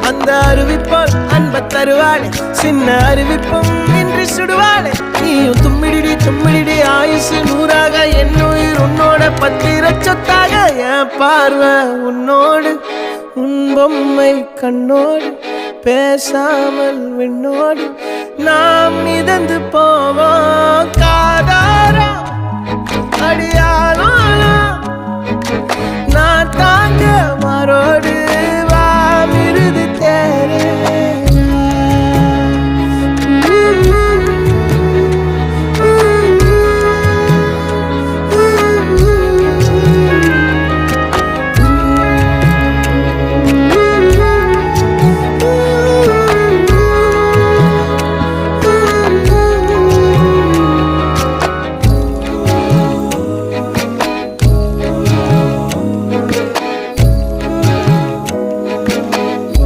அந்த அறிவிப்போல் அன்ப தருவாளே சின்ன அறிவிப்பும் இன்றி சுடுவாளே நீயும் தும்மிடி தும்மிடி ஆயுசு நூறாக என் உயிர் உன்னோட பத்திர சொத்தாக என் பார்வை உன்னோடு உன் பொம்மை கண்ணோடு பேசாமல் விண்ணோடு நாம் மிதந்து போவோம் காதாரா அடியாலும் நான் தாங்க மாறோடு